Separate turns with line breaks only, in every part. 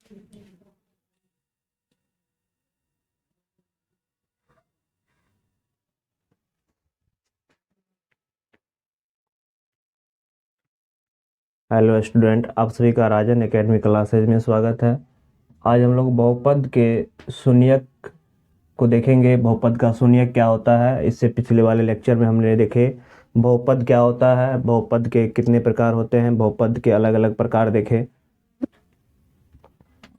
Hello student, आप सभी का राजन एकेडमी क्लासेज में स्वागत है। आज हम लोग बहुपद के शून्यक को देखेंगे। बहुपद का शून्यक क्या होता है, इससे पिछले वाले लेक्चर में हमने देखे बहुपद क्या होता है, बहुपद के कितने प्रकार होते हैं, बहुपद के अलग अलग प्रकार देखे।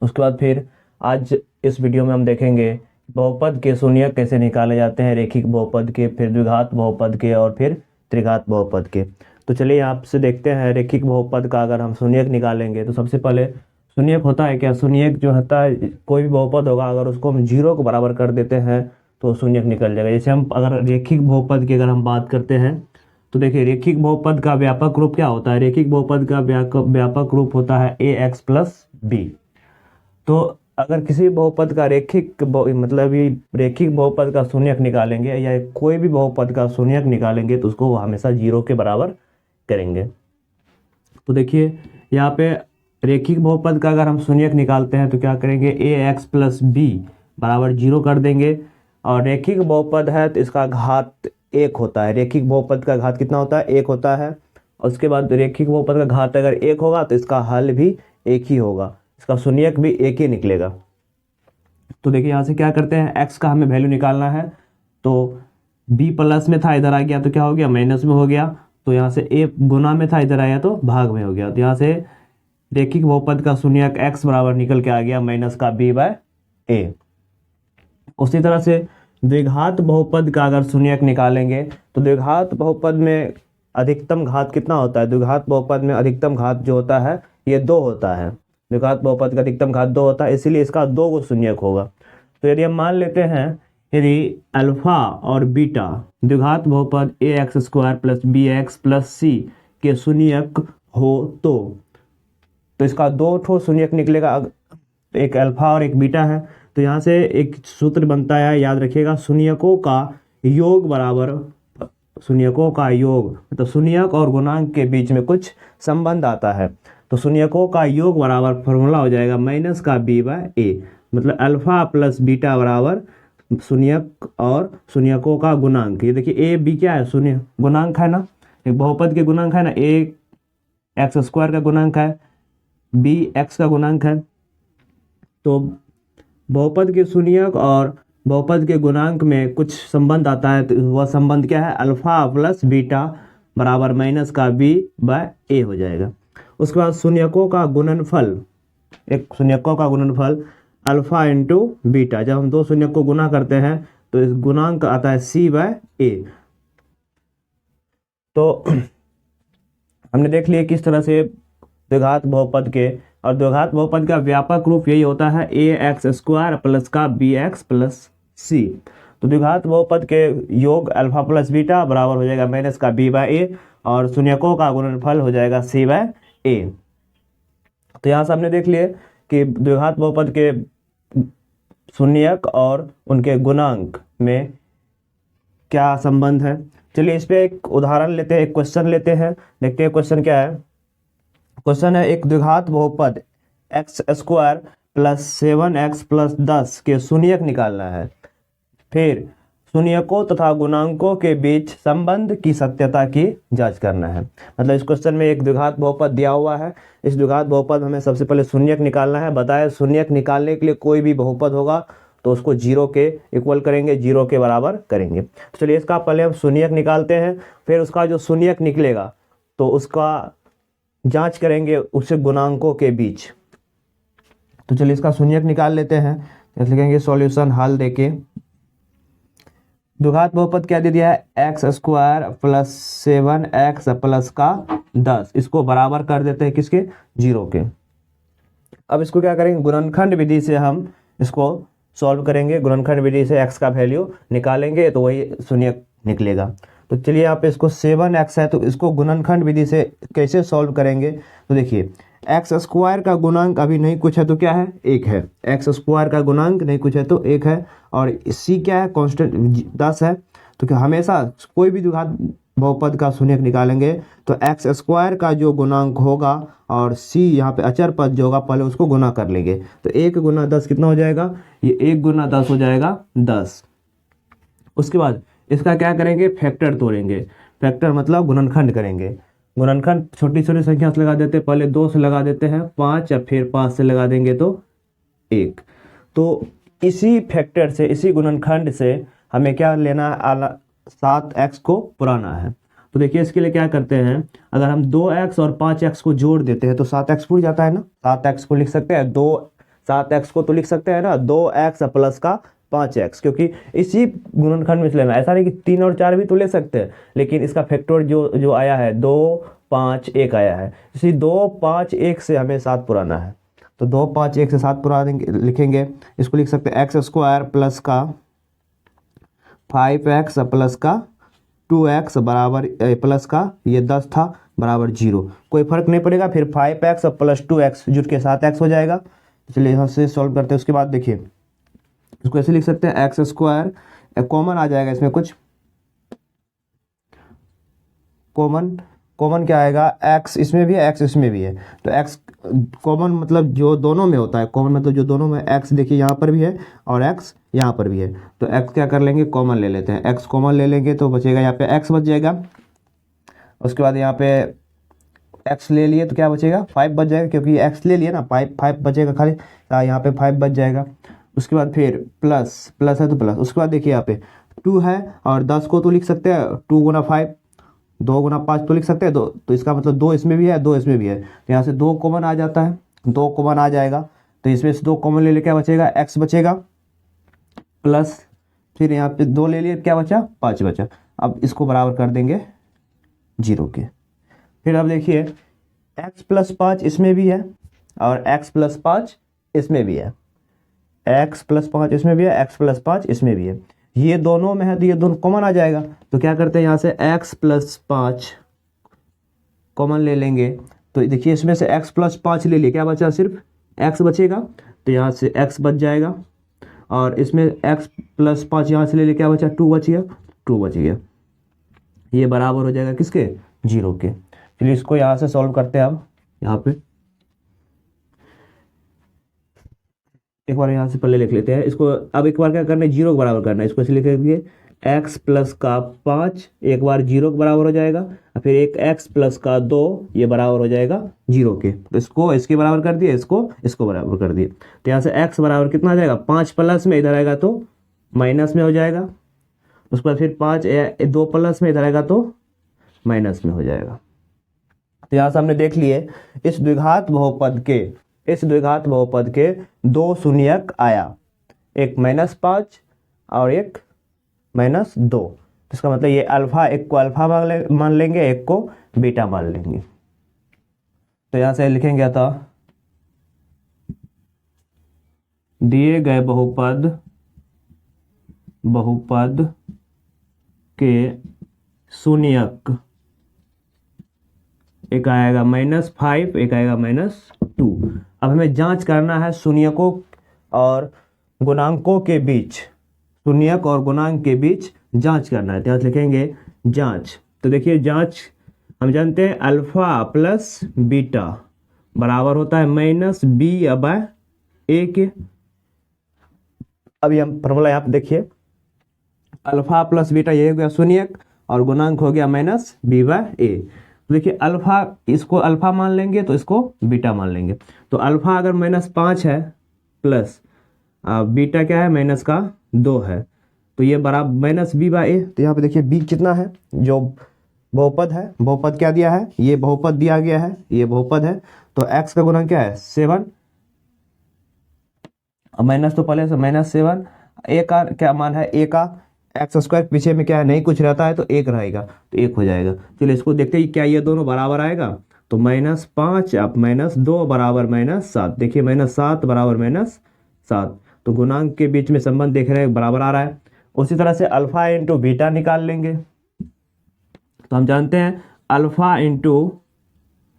उसके बाद फिर आज इस वीडियो में हम देखेंगे बहुपद के शून्यक कैसे निकाले जाते हैं, रेखिक बहुपद के, फिर द्विघात बहुपद के और फिर त्रिघात बहुपद के। तो चलिए आपसे देखते हैं रेखिक बहुपद का अगर हम शून्यक निकालेंगे तो सबसे पहले शून्यक होता है क्या। शून्यक जो होता है, कोई भी बहुपद होगा अगर उसको हम जीरो को बराबर कर देते हैं तो शून्यक निकल जाएगा। जैसे हम अगर रेखिक बहुपद की अगर हम बात करते हैं तो देखिए रेखिक बहुपद का व्यापक रूप क्या होता है। रेखिक बहुपद का व्यापक रूप होता है ax प्लस बी। तो अगर किसी बहुपद का मतलब ये रेखिक बहुपद का शून्यक निकालेंगे या कोई भी बहुपद का शून्यक निकालेंगे तो उसको हमेशा जीरो के बराबर करेंगे। तो देखिए यहाँ पे रेखिक बहुपद का अगर हम शून्यक निकालते हैं तो क्या करेंगे, ax प्लस बी बराबर जीरो कर देंगे। और रेखिक बहुपद है तो इसका घात एक होता है। रेखिक बहुपद का घात कितना होता है, एक होता है। और उसके बाद रेखिक बहुपद का घात अगर एक होगा तो इसका हल भी एक ही होगा, इसका शून्यक भी एक ही निकलेगा। तो देखिए यहाँ से क्या करते हैं, x का हमें वैल्यू निकालना है। तो b प्लस में था, इधर आ गया तो क्या हो गया, माइनस में हो गया। तो यहाँ से a गुना में था, इधर आया तो भाग में हो गया। तो यहाँ से रेखिक बहुपद का शून्यक x बराबर निकल के आ गया माइनस का b बाय a। उसी तरह से द्विघात बहुपद का अगर शून्यक निकालेंगे तो द्विघात बहुपद में अधिकतम घात कितना होता है। द्विघात बहुपद में अधिकतम घात जो होता है ये 2 होता है। द्विघात बहुपद का अधिकतम घात 2 होता है, इसीलिए इसका 2 को शून्यक होगा। तो यदि हम मान लेते हैं यदि अल्फा और बीटा द्विघात बहुपद ax square plus bx plus c के शून्यक हो तो इसका 2 ठो शून्यक निकलेगा, एक अल्फा और एक बीटा है। तो यहाँ से एक सूत्र बनता है, याद रखिएगा, शून्यकों का योग बराबर, शून्यकों का योग मतलब शून्यक और गुणांक के बीच में कुछ संबंध आता है। तो शून्यकों का योग बराबर फॉर्मूला हो जाएगा माइनस का b बाय a, मतलब अल्फा प्लस बीटा बराबर शून्यक और शून्यकों का गुणांक। ये देखिए a b क्या है, शून्य गुणांक है ना, एक बहुपद के गुणांक है ना, a एक्स स्क्वायर का गुणांक है, b x का गुणांक है। तो बहुपद के शून्यक और बहुपद के गुणांक में कुछ संबंध आता है, तो वह संबंध क्या है, अल्फा प्लस बीटा बराबर माइनस का b बाय a हो जाएगा। उसके बाद शून्यकों का गुणनफल, एक शून्यकों का गुणनफल अल्फा इंटू बीटा, जब हम दो शून्यक को गुना करते हैं तो इस गुणांक आता है c बाय a। तो हमने देख लिया किस तरह से द्विघात बहुपद के, और द्विघात बहुपद का व्यापक रूप यही होता है ax स्क्वायर प्लस का bx प्लस c। तो द्विघात बहुपद के योग अल्फा प्लस बीटा बराबर हो जाएगा माइनस का b बाय a, और शून्यकों का गुणनफल हो जाएगा c बाय a। तो यहाँ से हमने देख लिए कि द्विघात बहुपद के शून्यक और उनके गुणांक में क्या संबंध है। चलिए इस पे एक उदाहरण लेते हैं, एक क्वेश्चन लेते हैं, देखते हैं क्वेश्चन क्या है। क्वेश्चन है एक द्विघात बहुपद x square plus 7x plus 10 के शून्यक निकालना है, फिर शून्यकों तथा गुणांकों के बीच संबंध की सत्यता की जांच करना है। मतलब इस क्वेश्चन में एक द्विघात बहुपद दिया हुआ है, इस द्विघात बहुपद हमें सबसे पहले शून्यक निकालना है। बताया शून्यक निकालने के लिए कोई भी बहुपद होगा तो उसको जीरो के इक्वल करेंगे, जीरो के बराबर करेंगे। तो चलिए इसका पहले हम शून्यक निकालते हैं, फिर उसका जो शून्यक निकलेगा तो उसका जांच करेंगे उससे गुणांकों के बीच। तो चलिए इसका शून्यक निकाल लेते हैं, जैसे लिखेंगे सॉल्यूशन हल देके। द्विघात बहुपद क्या दे दिया है, x square plus 7x plus का 10, इसको बराबर कर देते हैं किसके, जीरो के। अब इसको क्या करेंगे, गुणनखंड विधि से हम इसको सॉल्व करेंगे। गुणनखंड विधि से x का वैल्यू निकालेंगे तो वही शून्यक निकलेगा। तो चलिए यहाँ पे इसको 7x है तो इसको गुणनखंड विधि से कैसे सॉल्व करेंगे। तो देखिए एक्स स्क्वायर का गुणांक अभी नहीं कुछ है तो क्या है, एक है। एक्स स्क्वायर का गुणांक नहीं कुछ है तो एक है, और सी क्या है, कांस्टेंट 10 है। तो क्या हमेशा कोई भी द्विघात बहुपद का शून्यक निकालेंगे तो एक्स स्क्वायर का जो गुणांक होगा और सी यहाँ पे अचर पद जो होगा पहले उसको गुना कर लेंगे। तो 1 गुना 10 कितना हो जाएगा, ये 1 गुना 10 हो जाएगा 10। उसके बाद इसका क्या करेंगे, फैक्टर तोड़ेंगे। फैक्टर मतलब गुणनखंड करेंगे। गुणनखंड छोटी छोटी संख्या से लगा देते हैं, पहले 2 से लगा देते हैं 5 या फिर 5 से लगा देंगे तो 1। तो इसी फैक्टर से, इसी गुणनखंड से हमें क्या लेना है, 7x को पुराना है। तो देखिए इसके लिए क्या करते हैं, अगर हम 2x और 5x को जोड़ देते हैं तो 7x पूरी जाता है ना। 7x को लिख सकते हैं, 7x को तो लिख सकते हैं ना 2x प्लस का 5x, क्योंकि इसी गुणनखंड में लेना। ऐसा नहीं कि 3 और 4 भी तो ले सकते हैं, लेकिन इसका फैक्टर जो आया है 2 5 1 आया है, इसी 2 5 1 से हमें 7 पुराना है। तो 2 5 1 से 7 पुराना लिखेंगे। इसको लिख सकते हैं एक्स स्क्वायर प्लस का 5x प्लस का 2x बराबर प्लस का ये 10 था बराबर 0, कोई फर्क नहीं पड़ेगा। फिर 5x प्लस 2x जुट के 7x हो जाएगा। चलिए यहाँ से सॉल्व करते हैं। उसके बाद देखिए इसको ऐसे लिख सकते हैं एक्स स्क्वायर, कॉमन आ जाएगा इसमें कुछ, कॉमन क्या आएगा, x इसमें भी है x इसमें भी है। तो x कॉमन मतलब जो दोनों में होता है, कॉमन मतलब जो दोनों में, x देखिए यहाँ पर भी है और x यहाँ पर भी है। तो x क्या कर लेंगे, कॉमन ले लेते हैं। x कॉमन ले लेंगे तो बचेगा यहाँ पे x बच जाएगा। उसके बाद यहाँ पे x ले लिए तो क्या बचेगा, 5 बच जाएगा, क्योंकि x ले लिए ना, 5 बचेगा खाली, यहाँ पे 5 बच जाएगा। उसके बाद फिर प्लस है तो प्लस। उसके बाद देखिए यहाँ पे 2 है और 10 को तो लिख सकते हैं 2 गुना 5, 2 गुना 5 तो लिख सकते हैं। तो इसका मतलब 2 इसमें भी है 2 इसमें भी है, तो यहाँ से 2 कॉमन आ जाता है, 2 कॉमन आ जाएगा। तो इसमें से 2 कॉमन ले लिए क्या बचेगा, x बचेगा प्लस, फिर यहाँ पे 2 ले लिए क्या बचा, 5 बचा। अब इसको बराबर कर देंगे 0 के। फिर अब देखिए x प्लस 5 इसमें भी है और x प्लस 5 इसमें भी है, x प्लस 5 इसमें भी है, x प्लस 5 इसमें भी है। ये दोनों में है तो ये दोनों कॉमन आ जाएगा। तो क्या करते हैं यहाँ से x प्लस 5 कॉमन ले लेंगे। तो देखिए इसमें से x प्लस 5 ले लिए, क्या बचा, सिर्फ x बचेगा। तो यहाँ से x बच जाएगा और इसमें x प्लस 5 यहाँ से ले लिए, क्या बचा, 2 बच गया, 2 बच गया। ये बराबर हो जाएगा किसके, 0 के। चलिए इसको यहाँ से सॉल्व करते हैं। अब यहाँ पे एक बार यहाँ से पहले लिख लेते हैं इसको। अब एक बार क्या करना है, 0 को बराबर करना है। इसको ऐसे लिखेंगे x प्लस का 5 एक बार 0 के बराबर हो जाएगा, और फिर एक x प्लस का 2 ये बराबर हो जाएगा 0 के। तो इसको इसके बराबर कर दिए, इसको बराबर कर दिए। तो यहाँ से x बराबर कितना आ जाएगा, 5 प्लस में इधर आएगा तो माइनस में हो जाएगा। उसके बाद फिर 2 प्लस में इधर आएगा तो माइनस में हो जाएगा। तो यहाँ से हमने देख लिए इस द्विघात बहुपद के 2 शून्यक आया, एक -5 और एक -2। तो इसका मतलब ये अल्फा, एक को अल्फा मान लेंगे, एक को बीटा मान लेंगे। तो यहाँ से लिखेंगे था दिए गए बहुपद के शून्यक, एक आएगा -5 एक आएगा -2। अब हमें जांच करना है शून्यकों और गुणांकों के बीच, शून्यक और गुणांक के बीच जांच करना है। तो यहाँ लिखेंगे जांच। तो देखिए जांच हम जानते हैं अल्फा प्लस बीटा बराबर होता है -b/a के। अभी हम फॉर्मूला यहाँ पे देखिए, अल्फा प्लस बीटा ये हो गया शून्यक और गुणांक हो गया -b/a। तो देखिए अल्फा, इसको अल्फा मान लेंगे तो इसको बीटा मान लेंगे। तो अल्फा अगर -5 है प्लस बीटा क्या है, -2 है, तो ये बराबर -b/a। तो यहाँ पे देखिए b कितना है, जो बहुपद है, बहुपद क्या दिया है, ये बहुपद दिया गया है, ये बहुपद है। तो x का गुणांक क्या है, 7, माइनस तो पहले से -7, a का क्या मान है, a का एक्स स्क्वायर पीछे में क्या है, नहीं कुछ रहता है तो 1 रहेगा, तो 1 हो जाएगा। चलिए इसको देखते हैं क्या ये दोनों बराबर आएगा। तो -5 अब -2 बराबर -7, देखिए -7 बराबर -7। तो गुणांक के बीच में संबंध देख रहे हैं, बराबर आ रहा है। उसी तरह से अल्फा इंटू बीटा निकाल लेंगे। तो हम जानते हैं अल्फा इंटू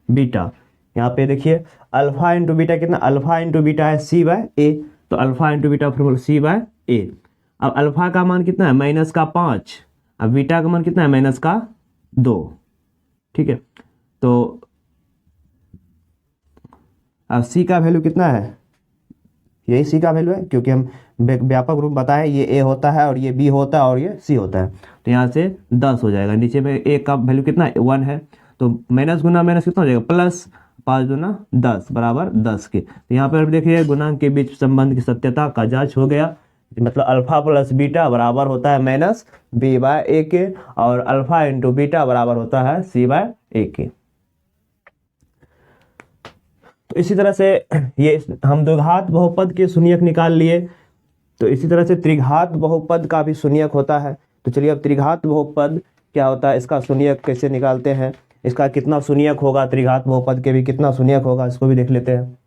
बीटा, यहाँ पे देखिए अल्फा इंटू बीटा कितना, अल्फा इंटू बीटा है c/a। तो alpha into beta formula c/a। अब अल्फा का मान कितना है, -5, अब बीटा का मान कितना है, -2। 2। ठीक है, तो अब सी का वैल्यू कितना है, यही सी का वैल्यू है, क्योंकि हम व्यापक रूप बताएं, ये ए होता है और ये बी होता है और ये सी होता है। तो यहाँ से 10 हो जाएगा, नीचे में ए का वैल्यू कितना है 1 है, तो माइनस गुना माइनस कितना हो जाएगा प्लस, 5 दूना 10 बराबर 10 के। तो यहाँ पर देखिए गुणांक के बीच संबंध की सत्यता का जांच हो गया, मतलब अल्फा प्लस बीटा बराबर होता है माइनस बी बाय ए के, और अल्फा इंटू बीटा बराबर होता है सी बाय ए के। तो इसी तरह से ये हम द्विघात बहुपद के शून्यक निकाल लिए। तो इसी तरह से त्रिघात बहुपद का भी शून्यक होता है। तो चलिए अब त्रिघात बहुपद क्या होता है, इसका शून्यक कैसे निकालते हैं, इसका कितना शून्यक होगा, त्रिघात बहुपद के भी कितना शून्यक होगा, इसको भी देख लेते हैं।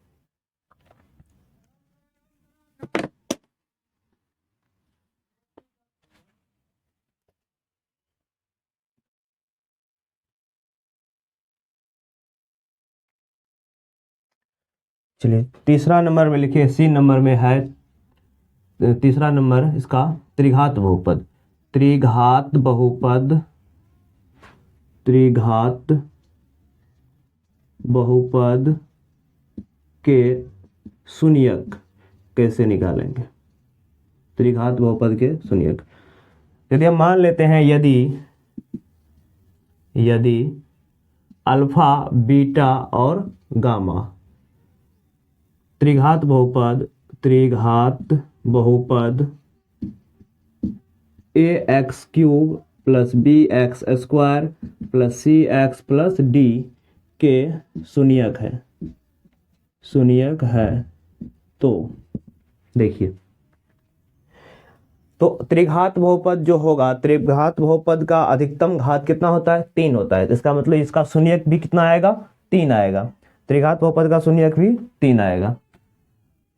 चलिए तीसरा नंबर में लिखिए, सी नंबर में है तीसरा नंबर इसका त्रिघात बहुपद। त्रिघात बहुपद, त्रिघात बहुपद के शून्यक कैसे निकालेंगे, त्रिघात बहुपद के शून्यक। यदि हम मान लेते हैं यदि अल्फा बीटा और गामा त्रिघात बहुपद a x cube plus b x square plus c x plus d के शून्यक है, तो देखिए, तो त्रिघात बहुपद जो होगा, त्रिघात बहुपद का अधिकतम घात कितना होता है 3 होता है। इसका मतलब इसका शून्यक भी कितना आएगा 3 आएगा, त्रिघात बहुपद का शून्यक भी 3 आएगा।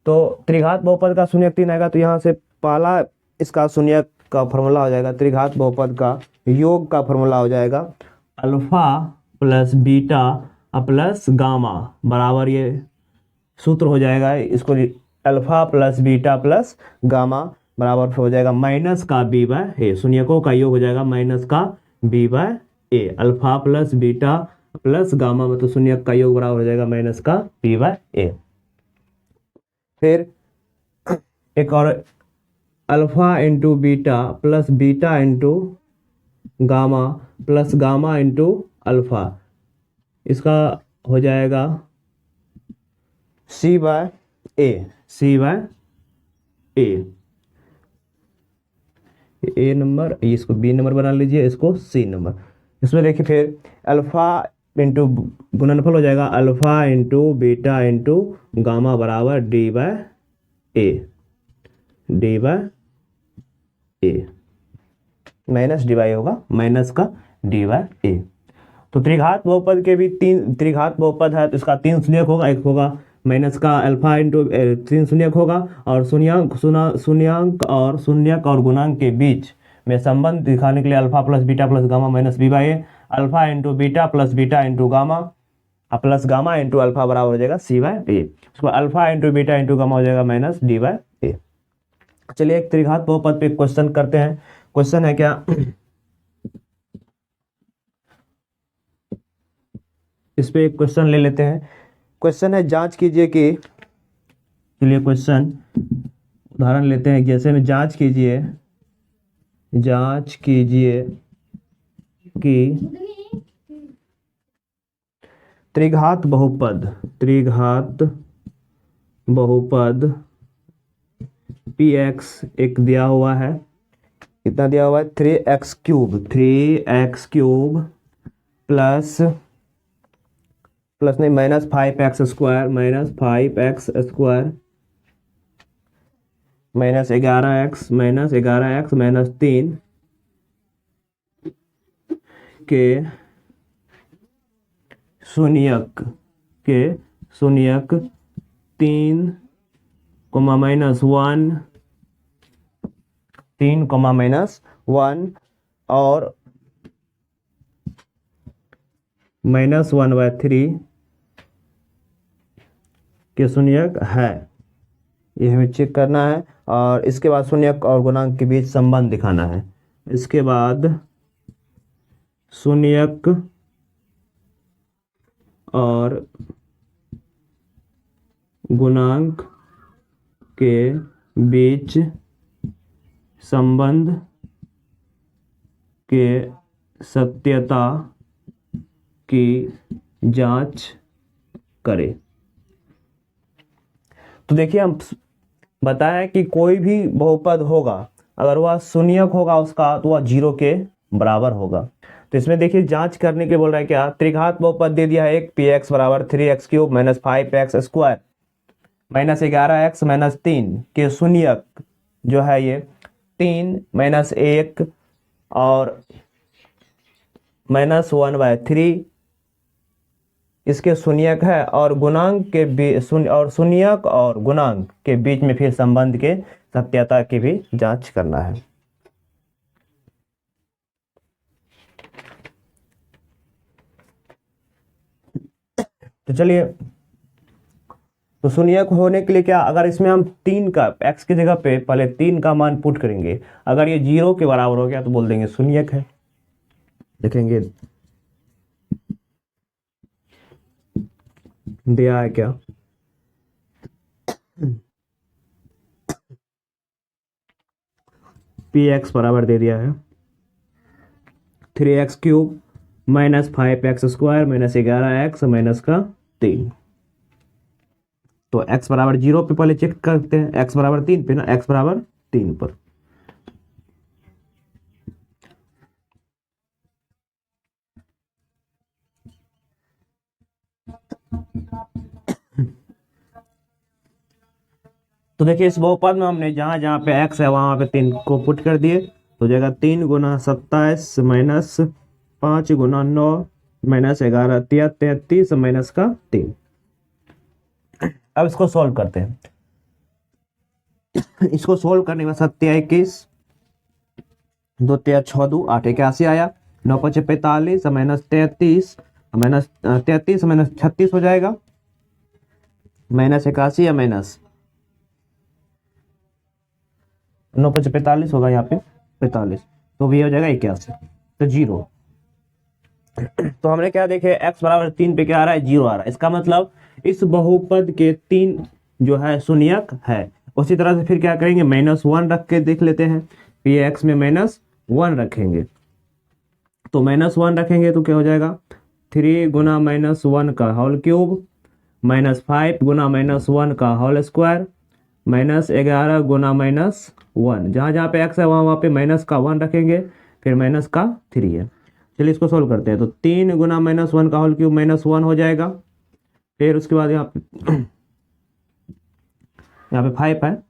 तो त्रिघात बहुपद का शून्यक 3 आएगा, तो यहाँ से पहला इसका शून्यक का फॉर्मूला हो जाएगा, त्रिघात बहुपद का योग का फॉर्मूला हो जाएगा alpha plus beta plus gamma बराबर, ये सूत्र हो जाएगा, इसको alpha plus beta plus gamma बराबर हो जाएगा माइनस का बी बाय ए, शून्यकों का योग हो जाएगा माइनस का b by a, alpha plus beta plus gamma मतलब शून्यक का योग बराबर हो जाएगा माइनस का बी बाय ए। फिर एक और alpha into beta plus beta into gamma plus gamma into alpha, इसका हो जाएगा C by A, C by A number, इसको बी नंबर बना लीजिए, इसको सी नंबर। इसमें देखिए फिर अल्फा इंटू गुणनफल हो जाएगा alpha into beta into gamma बराबर d by a, minus d by होगा माइनस का डी बाय ए। तो त्रिघात बहुपद के भी 3 त्रिघात बहुपद है, तो इसका 3 शून्यक होगा, एक होगा माइनस का अल्फा इंटू 3 शून्यक होगा, और शून्यक और गुणांक के बीच में संबंध दिखाने के लिए alpha plus beta plus gamma minus B by A, alpha into beta plus beta into gamma plus gamma into alpha बराबर हो जाएगा सी बाय ए, उसको alpha into beta into gamma हो जाएगा माइनस डी बाय ए। चलिए एक त्रिघात बहुपद पे क्वेश्चन करते हैं। क्वेश्चन है क्या, इस पे एक क्वेश्चन ले लेते हैं। क्वेश्चन है जांच कीजिए कि, चलिए क्वेश्चन उदाहरण लेते हैं, जैसे में जांच कीजिए कि त्रिघात बहुपद पी एक्स एक दिया हुआ है, कितना दिया हुआ है 3x क्यूब प्लस नहीं minus 5x square minus 11x minus 3 के शून्यक 3 माइनस 1 और -1/3 के शून्यक है, ये हमें चेक करना है। और इसके बाद शून्यक और गुणांक के बीच संबंध दिखाना है। इसके बाद शून्यक और गुणांक के बीच संबंध के सत्यता की जांच करें। तो देखिए हम बताएं कि कोई भी बहुपद होगा, अगर वह शून्यक होगा उसका, तो वह 0 के बराबर होगा। तो इसमें देखिए जांच करने के बोल रहा है क्या, त्रिघात बहुपद दे दिया है एक, px बराबर 3x³ minus 5x square minus 11x-3 के शून्यक जो है ये 3 माइनस 1 और -1/3 इसके शून्यक है, और गुणांक के शून्यक और गुणांक के बीच में फिर संबंध के सत्यता की भी जांच करना है। तो चलिए, तो शून्यक होने के लिए क्या, अगर इसमें हम 3 का x की जगह पे पहले 3 का मान पुट करेंगे, अगर ये 0 के बराबर हो गया तो बोल देंगे शून्यक है। देखेंगे दिया है क्या, px बराबर दे दिया है 3x³ minus 5x square minus 11x minus का 3। तो x बराबर 0 पे पहले चेक करते हैं, x बराबर 3 पे ना, x बराबर 3 पर। तो देखिए इस बहुपद में हमने जहां जहां पे x है वहां पे 3 को पुट कर दिए, तो जाएगा 3 गुना 27 माइनस 5 गुना 9 माइनस 11 33 माइनस का 3। अब इसको सॉल्व करते हैं। इसको सॉल्व करने में 7 21 2 3 6 2 8 81 आया, 9 5 45 माइनस 33 माइनस 36 हो जाएगा, माइनस 81 या माइनस 9 5 45 होगा यहाँ पे 45, तो भी हो जाएगा 81, तो 0। तो हमने क्या देखे, x बराबर 3 पे क्या आ रहा है, 0 आ रहा है। इसका मतलब इस बहुपद के 3 जो है शून्यक है। उसी तरह से फिर क्या करेंगे, -1 रख के देख लेते हैं। px में -1 रखेंगे, तो -1 रखेंगे तो क्या हो जाएगा, 3 गुना -1 का होल क्यूब माइनस 5 गुना -1 का होल स्क्वायर माइनस 11 गुना -1, जहाँ जहाँ पे x है वहाँ पे माइनस का 1 रखेंगे, फिर माइनस का 3 है। चलिए इसको सोल्व करते हैं। तो 3 गुना -1 का होल क्यूब -1 हो जाएगा, फिर उसके बाद यहाँ पे 5 है,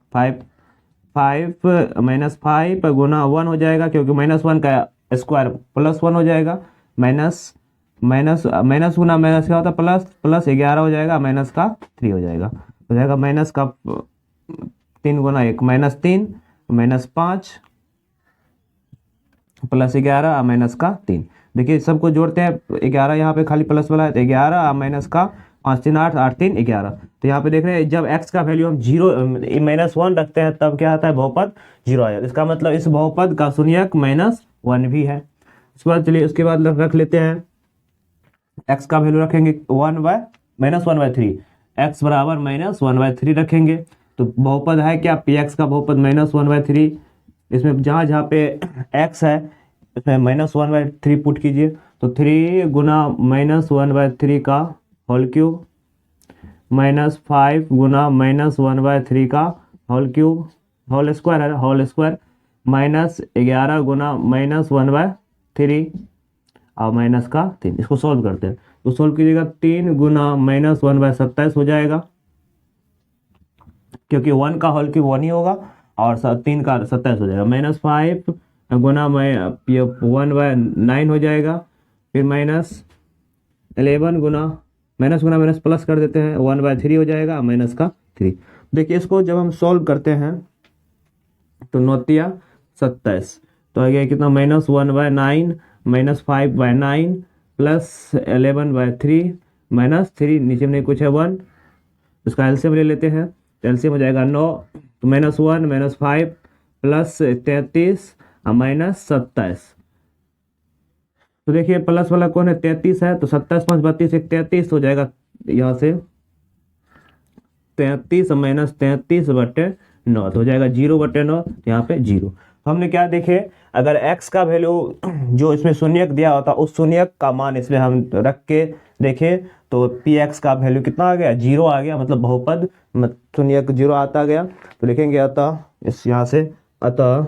5 माइनस 5 गुना 1 हो जाएगा, क्योंकि -1 का स्क्वायर +1 हो जाएगा, माइनस गुना माइनस क्या होता है प्लस 11 हो जाएगा, माइनस का 3 हो जाएगा माइनस का 3 गुना 1 -3 -5 प्लस 11 माइनस का 3। देखिए सबको जोड़ते हैं, 11 यहाँ पे खाली प्लस वाला है, तो 11 माइनस का 5 3 8 8 3 11। तो यहाँ पे देख रहे हैं जब x का वैल्यू हम 1 रखते हैं तब क्या आता है, बहुपद 0 आ जाता है। इसका मतलब इस बहुपद का शून्यक -1 भी है। उसके बाद चलिए उसके बाद रख लेते हैं, x का वैल्यू रखेंगे -1/3, x बराबर -1/3 रखेंगे। तो बहुपद है क्या, px का बहुपद -1/3। इसमें जहाँ जहाँ पे x है इसमें -1/3 पुट कीजिए, तो 3 गुना -1/3 का होल क्यूब -5 गुना -1/3 का whole cube whole square minus 11 गुना -1/3 और माइनस का 3। इसको सॉल्व करते हैं, तो सॉल्व कीजिएगा, 3 गुना -1/27 हो जाएगा, क्योंकि 1 का होल क्यूब 1 ही होगा, और 3 का 27 हो जाएगा। -5 गुना 1/9 हो जाएगा, फिर -11 गुना माइनस प्लस कर देते हैं, 1/3 हो जाएगा, माइनस का 3। देखिए इसको जब हम सॉल्व करते हैं तो 9 तिया 27, तो आ गया कितना, -1/9 -5/9 प्लस 11/3 -3, नीचे में नहीं कुछ है 1, उसका एलसीएम ले लेते हैं, तो एलसीएम हो जाएगा 9, तो -1 -5 प्लस 33 -27, तो देखिए प्लस वाला कौन है, 33 है, तो 27 5 32 1 33 हो जाएगा यहाँ से 33 माइनस 33/9 तो हो जाएगा 0/9, यहाँ पे 0। हमने क्या देखे, अगर x का वैल्यू जो इसमें शून्यक दिया होता उस शून्यक का मान इसमें हम रख के देखे तो px का वैल्यू कितना आ गया, 0 आ गया, मतलब बहुपद शून्यक 0 आता गया। तो लिखेंगे अतः इस यहाँ से अतः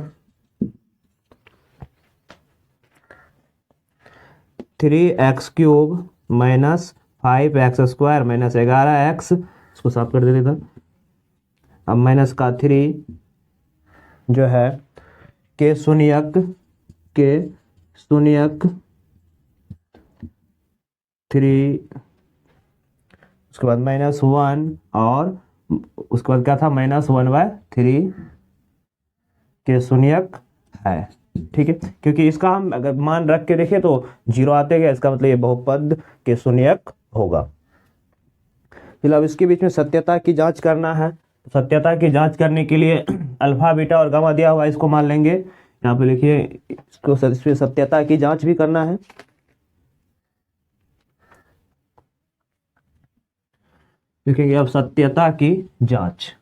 3x³ minus 5x² minus 11x, इसको साफ कर देते था। अब माइनस का 3 जो है के शून्यक 3, उसके बाद -1 और उसके बाद क्या था -1/3 के शून्यक है। ठीक है, क्योंकि इसका हम अगर मान रख के देखें तो 0 आते गए, इसका मतलब ये बहुपद के शून्यक होगा। चलो अब इसके बीच में सत्यता की जांच करना है। सत्यता की जांच करने के लिए अल्फा बीटा और गामा दिया हुआ, इसको मान लेंगे। यहाँ पे लिखिए इसको, इसमें सत्यता की जांच भी करना है। लिखेंगे अब सत्यता की जांच।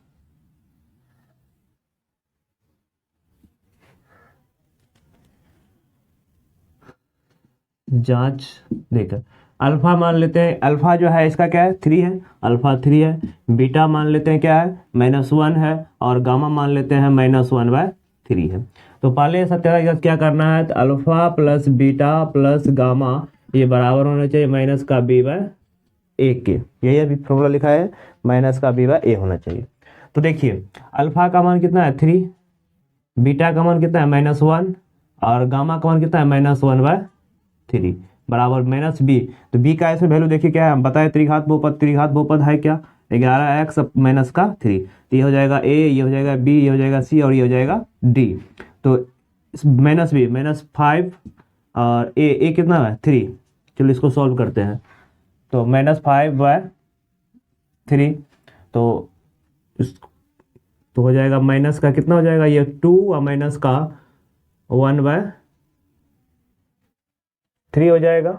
जांच देकर अल्फा मान लेते हैं, अल्फा जो है इसका क्या है 3 है, अल्फा 3 है। बीटा मान लेते हैं क्या है -1 है, और गामा मान लेते हैं -1/3 है। तो पहले सत्यता का क्या करना है, तो alpha plus beta plus gamma ये बराबर होना चाहिए -b/a के। यही अभी फॉर्मूला लिखा है, -b/a होना चाहिए। तो देखिए अल्फा का मान कितना है 3, बीटा का मान कितना है -1 और गामा का मान कितना है -1/3 बराबर -b। तो b का ऐसे वैल्यू देखिए क्या है, हम बताए त्रिघात बहुपद है क्या 11x माइनस का 3, तो ये हो जाएगा a, ये हो जाएगा b, ये हो जाएगा c और ये हो जाएगा d। तो -b -5 और a कितना है 3। चलो इसको सॉल्व करते हैं। तो -5/3 तो तो हो जाएगा माइनस का कितना हो जाएगा ये 2 और माइनस का 1/3 हो जाएगा।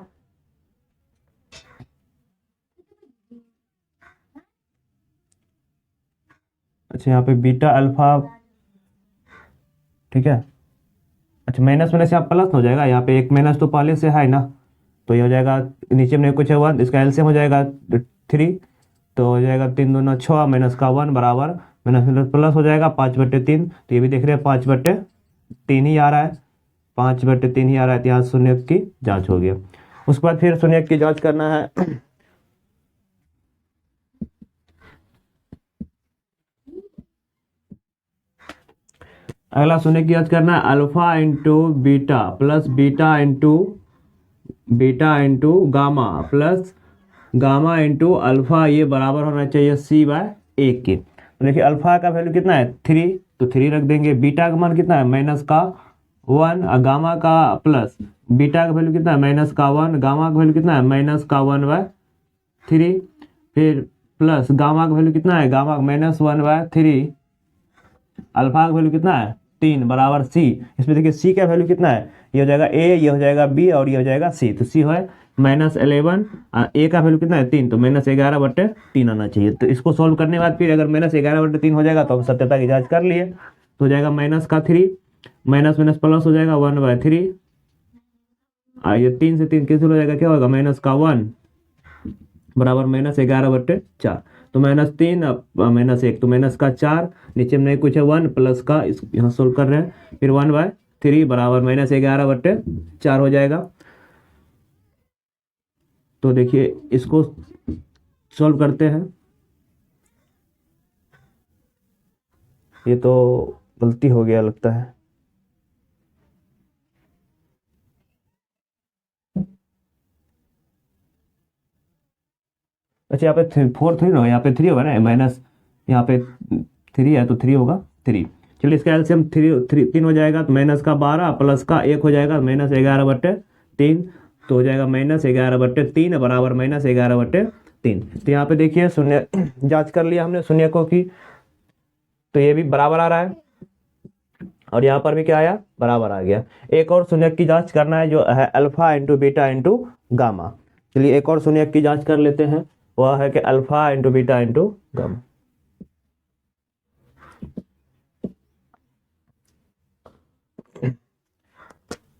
अच्छा यहाँ पे बीटा अल्फा, ठीक है। अच्छा माइनस यहाँ प्लस हो जाएगा, यहाँ पे एक माइनस तो पहले से है ना, तो ये हो जाएगा नीचे में कुछ है 1, इसका एलसीएम हो जाएगा 3, तो हो जाएगा 3 दूना 6 माइनस का 1 बराबर माइनस प्लस हो जाएगा 5/3। तो ये भी देख रहे हैं 5/3 ही आ रहा है, 5/3 ही आ रहा है। तो यहाँ शून्य की जांच हो गया। उसके बाद फिर शून्य की जांच करना है। अगला शून्य की जांच करना है, alpha into beta plus beta into gamma plus gamma into alpha, ये बराबर होना चाहिए c/a के। तो देखिए अल्फा का वैल्यू कितना है 3, तो 3 रख देंगे। बीटा का मान कितना है -1 और गामा का प्लस, बीटा का वैल्यू कितना है -1, गामा का वैल्यू कितना है -1/3, फिर प्लस गामा का वैल्यू कितना है गामा -1/3, अल्फा का वैल्यू कितना है 3 बराबर c। इसमें देखिए c का वैल्यू कितना है, ये हो जाएगा a, ये हो जाएगा b और ये हो जाएगा c। तो c है -11, a का वैल्यू कितना है 3, तो -11/3 आना चाहिए। तो इसको सोल्व करने के बाद फिर अगर -11/3 हो जाएगा तो हम सत्यता की जांच कर लिए। तो हो जाएगा -3 माइनस माइनस प्लस हो जाएगा 1/3, ये 3 से 3 कैंसिल हो जाएगा, क्या होगा -1 बराबर -11/4। तो -3 -1 तो -4, नीचे में नहीं कुछ है 1 प्लस का, इस यहाँ सोल्व कर रहे हैं, फिर 1/3 बराबर -11/4 हो जाएगा। तो देखिए इसको सॉल्व करते हैं। ये तो गलती हो गया लगता है। अच्छा यहाँ पे 4 3 होगा, यहाँ पे 3 होगा ना, माइनस यहाँ पे 3 है तो 3 होगा 3। चलिए इसका एलसीएम 3 हो जाएगा, तो -12 प्लस का 1 हो जाएगा -11/3, तो हो जाएगा -11/3 बराबर -11/3। तो यहाँ पे देखिए शून्य जांच कर लिया हमने शून्य को की, तो ये भी बराबर आ रहा है। और यहाँ पर भी क्या आया, बराबर आ गया। एक और शून्यक की जांच करना है जो है alpha into beta into gamma. चलिए एक और शून्यक की जांच कर लेते हैं, वह है कि alpha into beta into gamma.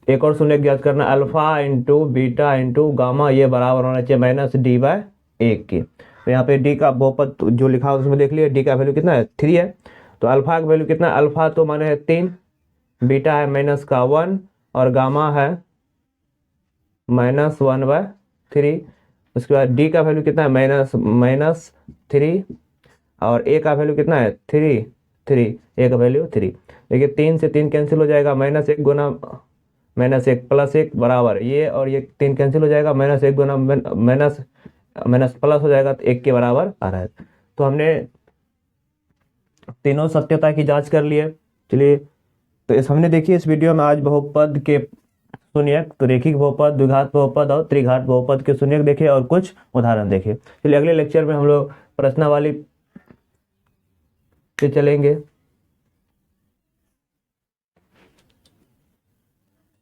एक और शून्यक की जांच करना, alpha into beta into gamma ये बराबर होना चाहिए -d/1 की। तो यहाँ पे डी का बहुपद जो लिखा है उसमें देख लिया, डी का वैल्यू कितना है 3 है। तो अल्फा का वैल्यू कितना है, अल्फा तो माने है 3, बीटा है -1 और गामा है -1/3। उसके बाद डी का वैल्यू कितना है -3 और ए का वैल्यू कितना है 3, ए का वैल्यू 3। देखिए 3 से 3 कैंसिल हो जाएगा, -1 गुना -1 + 1 बराबर ये, और ये 3 कैंसिल हो जाएगा, -1 गुना माइनस प्लस हो जाएगा, तो 1 के बराबर आ रहा है। तो हमने तीनों सत्यता की जांच कर लिए। चलिए तो इस हमने देखिए इस वीडियो में आज बहुपद के शून्यक, तो रेखिक बहुपद, द्विघात बहुपद और त्रिघात बहुपद के शून्यक देखे और कुछ उदाहरण देखे। चलिए अगले लेक्चर में हम लोग प्रश्नावली से चलेंगे।